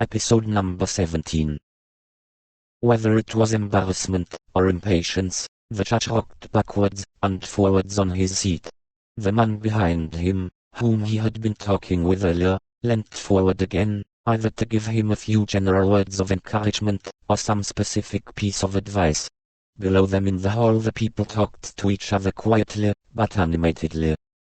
Episode number 17. Whether it was embarrassment or impatience, the judge rocked backwards and forwards on his seat. The man behind him, whom he had been talking with earlier, leant forward again, either to give him a few general words of encouragement, or some specific piece of advice. Below them in the hall the people talked to each other quietly, but animatedly.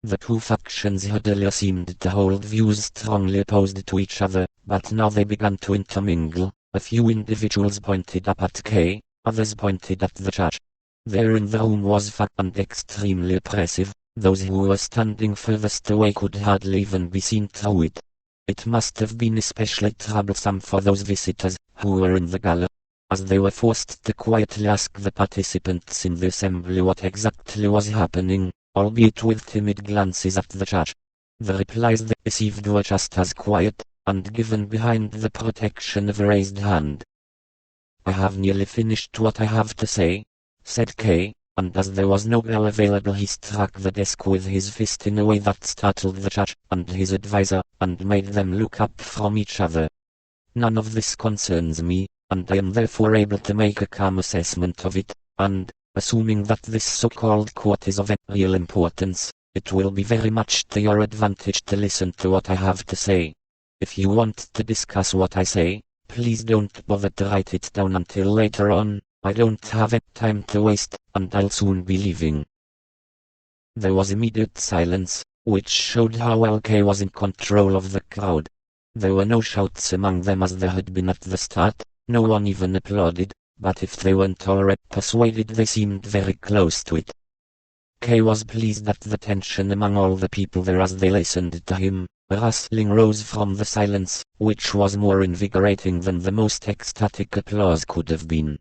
The two factions had earlier seemed to hold views strongly opposed to each other, but now they began to intermingle. A few individuals pointed up at Kay, others pointed at the judge. There in the room was fat and extremely oppressive. Those who were standing furthest away could hardly even be seen through it. It must have been especially troublesome for those visitors, who were in the gala, as they were forced to quietly ask the participants in the assembly what exactly was happening, albeit with timid glances at the judge. The replies they received were just as quiet, and given behind the protection of a raised hand. "I have nearly finished what I have to say," said Kay, and as there was no bell available he struck the desk with his fist in a way that startled the judge and his advisor, and made them look up from each other. "None of this concerns me, and I am therefore able to make a calm assessment of it, and, assuming that this so-called court is of any real importance, it will be very much to your advantage to listen to what I have to say. If you want to discuss what I say, please don't bother to write it down until later on. I don't have any time to waste, and I'll soon be leaving." There was immediate silence, which showed how well Kay was in control of the crowd. There were no shouts among them as there had been at the start, no one even applauded, but if they weren't already persuaded they seemed very close to it. Kay was pleased at the tension among all the people there as they listened to him. A rustling rose from the silence, which was more invigorating than the most ecstatic applause could have been.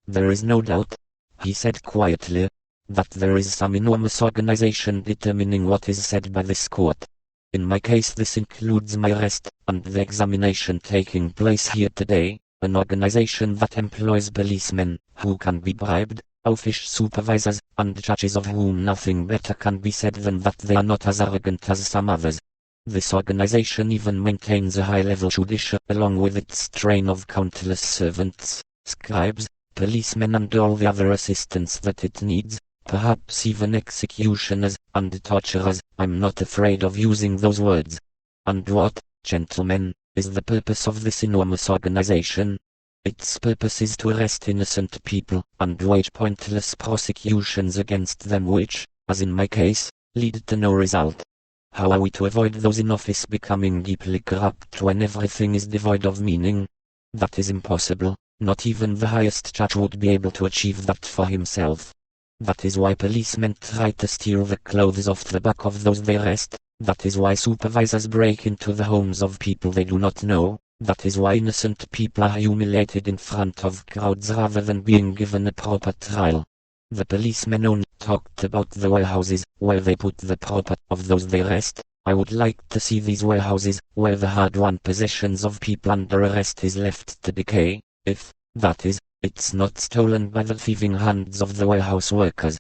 "There is no doubt," he said quietly, "that there is some enormous organization determining what is said by this court. In my case this includes my arrest, and the examination taking place here today, an organization that employs policemen, who can be bribed, office supervisors, and judges of whom nothing better can be said than that they are not as arrogant as some others. This organization even maintains a high-level judiciary along with its train of countless servants, scribes, policemen and all the other assistants that it needs, perhaps even executioners, and torturers. I'm not afraid of using those words. And what, gentlemen, is the purpose of this enormous organization? Its purpose is to arrest innocent people, and wage pointless prosecutions against them which, as in my case, lead to no result. How are we to avoid those in office becoming deeply corrupt when everything is devoid of meaning? That is impossible. Not even the highest judge would be able to achieve that for himself. That is why policemen try to steal the clothes off the back of those they arrest. That is why supervisors break into the homes of people they do not know. That is why innocent people are humiliated in front of crowds rather than being given a proper trial. The policemen only talked about the warehouses, where they put the property of those they arrest. I would like to see these warehouses, where the hard-won possessions of people under arrest is left to decay. If, that is, it's not stolen by the thieving hands of the warehouse workers.